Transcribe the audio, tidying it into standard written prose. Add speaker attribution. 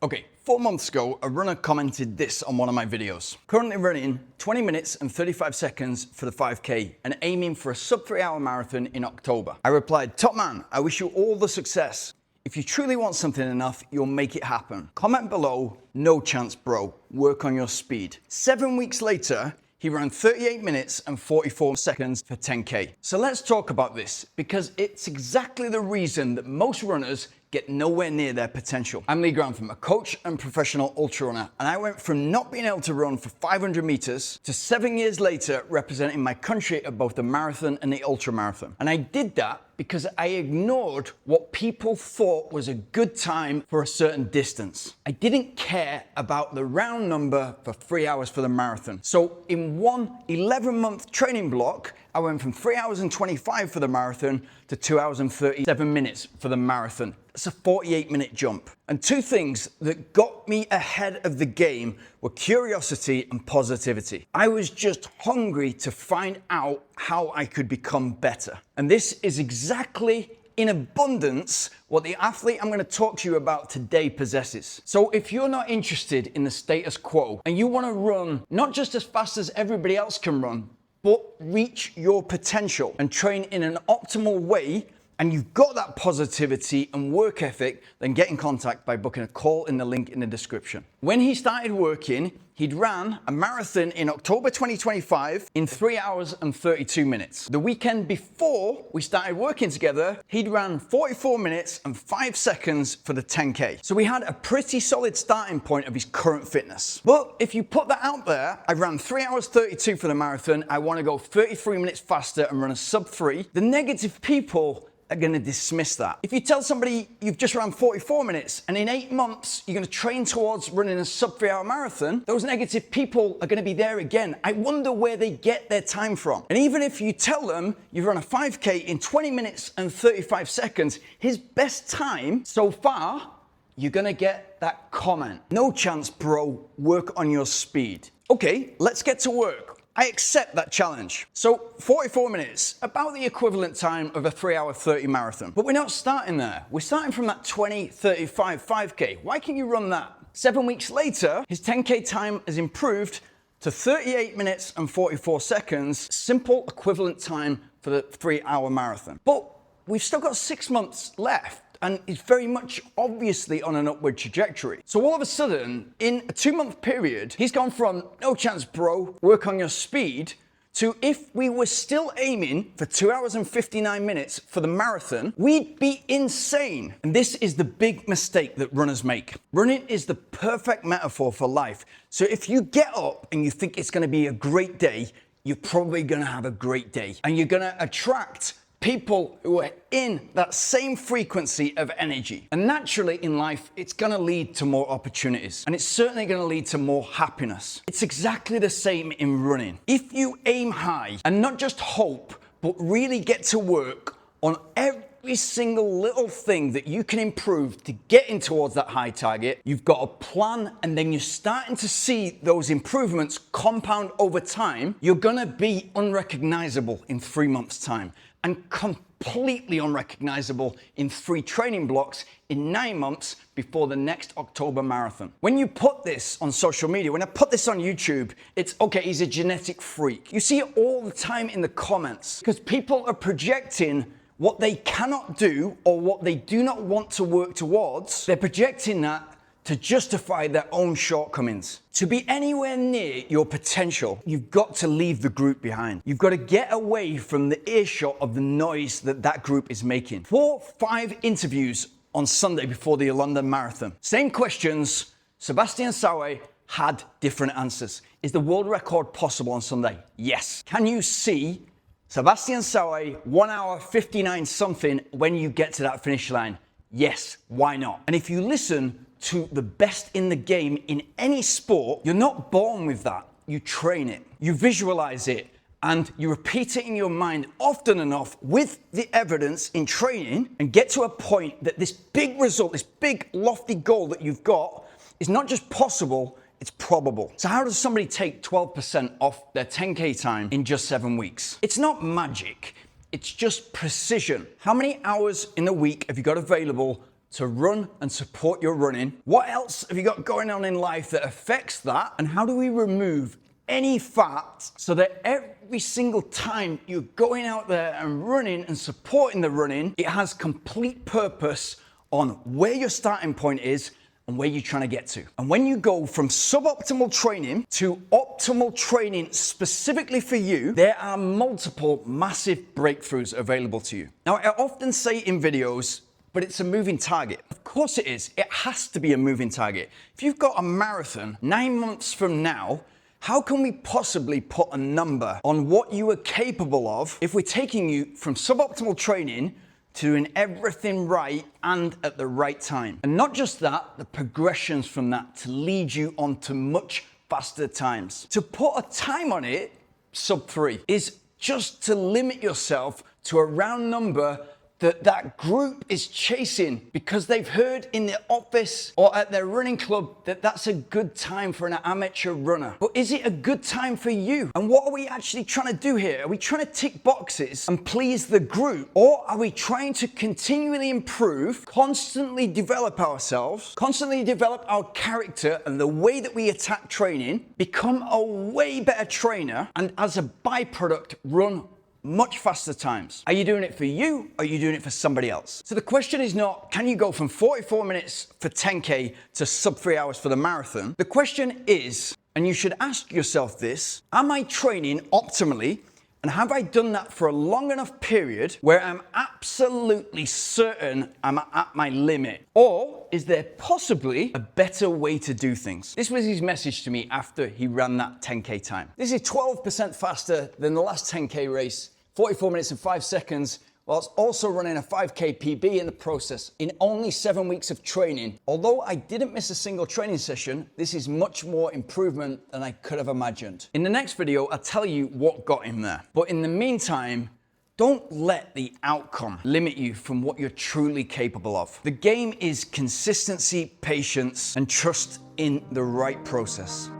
Speaker 1: Okay, 4 months ago, a runner commented this on one of my videos. Currently running 20 minutes and 35 seconds for the 5K and aiming for a sub 3 hour marathon in October. I replied, "Top man, I wish you all the success. If you truly want something enough, you'll make it happen. Comment below, no chance bro, work on your speed." 7 weeks later, he ran 38 minutes and 44 seconds for 10K. So let's talk about this because it's exactly the reason that most runners get nowhere near their potential. I'm Lee Grantham, a coach and professional ultra runner, and I went from not being able to run for 500 meters to 7 years later representing my country at both the marathon and the ultra marathon. And I did that because I ignored what people thought was a good time for a certain distance. I didn't care about the round number for 3 hours for the marathon. So in one 11-month training block, I went from 3 hours and 25 for the marathon to 2 hours and 37 minutes for the marathon. That's a 48-minute jump. And two things that got me ahead of the game were curiosity and positivity. I was just hungry to find out how I could become better. And this is exactly in abundance what the athlete I'm going to talk to you about today possesses. So if you're not interested in the status quo and you want to run not just as fast as everybody else can run, but reach your potential and train in an optimal way, and you've got that positivity and work ethic, then get in contact by booking a call in the link in the description. When he started working, he'd ran a marathon in October 2025 in 3 hours and 32 minutes. The weekend before we started working together, he'd ran 44 minutes and 5 seconds for the 10K. So we had a pretty solid starting point of his current fitness. But if you put that out there, I ran 3 hours 32 for the marathon, I want to go 33 minutes faster and run a sub 3, the negative people are going to dismiss that. If you tell somebody you've just run 44 minutes and in 8 months you're going to train towards running a sub 3 hour marathon, those negative people are going to be there again. I wonder where they get their time from. And even if you tell them you've run a 5K in 20 minutes and 35 seconds, his best time so far, you're going to get that comment. "No chance bro, work on your speed." Okay, let's get to work. I accept that challenge. So 44 minutes, about the equivalent time of a 3 hour 30 marathon. But we're not starting there. We're starting from that 20:35 5K. Why can you run that? 7 weeks later, his 10K time has improved to 38 minutes and 44 seconds, simple equivalent time for the 3 hour marathon. But we've still got 6 months left, and it's very much obviously on an upward trajectory. So all of a sudden, in a 2-month period, he's gone from "no chance bro, work on your speed" to if we were still aiming for 2 hours and 59 minutes for the marathon, we'd be insane. And this is the big mistake that runners make. Running is the perfect metaphor for life. So if you get up and you think it's going to be a great day, you're probably going to have a great day. And you're going to attract people who are in that same frequency of energy. And naturally in life, it's going to lead to more opportunities. And it's certainly going to lead to more happiness. It's exactly the same in running. If you aim high and not just hope, but really get to work on every single little thing that you can improve to get in towards that high target, you've got a plan, and then you're starting to see those improvements compound over time, you're going to be unrecognizable in 3 months' time. And completely unrecognizable in 3 training blocks in 9 months before the next October marathon. When you put this on social media, when I put this on YouTube, it's okay, he's a genetic freak. You see it all the time in the comments because people are projecting what they cannot do or what they do not want to work towards. They're projecting that to justify their own shortcomings. To be anywhere near your potential, you've got to leave the group behind. You've got to get away from the earshot of the noise that group is making. 4-5 interviews on Sunday before the London Marathon. Same questions, Sebastian Sawe had different answers. Is the world record possible on Sunday? Yes. Can you see Sebastian Sawe 1 hour 59 something when you get to that finish line? Yes. Why not? And if you listen to the best in the game in any sport, you're not born with that. You train it, you visualize it, and you repeat it in your mind often enough with the evidence in training and get to a point that this big result, this big lofty goal that you've got is not just possible, it's probable. So how does somebody take 12% off their 10K time in just 7 weeks? It's not magic. It's just precision. How many hours in a week have you got available to run and support your running? What else have you got going on in life that affects that? And how do we remove any fat so that every single time you're going out there and running and supporting the running, it has complete purpose on where your starting point is and where you're trying to get to. And when you go from suboptimal training to optimal training specifically for you, there are multiple massive breakthroughs available to you. Now, I often say in videos, but it's a moving target. Of course it is. It has to be a moving target. If you've got a marathon 9 months from now, how can we possibly put a number on what you are capable of if we're taking you from suboptimal training to doing everything right and at the right time? And not just that, the progressions from that to lead you on to much faster times. To put a time on it, sub 3, is just to limit yourself to a round number that group is chasing because they've heard in the office or at their running club that that's a good time for an amateur runner. But is it a good time for you? And what are we actually trying to do here? Are we trying to tick boxes and please the group? Or are we trying to continually improve, constantly develop ourselves, constantly develop our character and the way that we attack training, become a way better trainer, and as a byproduct, run much faster times? Are you doing it for you or are you doing it for somebody else? So the question is not, can you go from 44 minutes for 10K to sub 3 hours for the marathon? The question is, and you should ask yourself this, am I training optimally? And have I done that for a long enough period where I'm absolutely certain I'm at my limit? Or is there possibly a better way to do things? This was his message to me after he ran that 10K time. This is 12% faster than the last 10K race, 44 minutes and 5 seconds, whilst also running a 5K PB in the process in only 7 weeks of training. Although I didn't miss a single training session, this is much more improvement than I could have imagined. In the next video, I'll tell you what got him there. But in the meantime, don't let the outcome limit you from what you're truly capable of. The game is consistency, patience, and trust in the right process.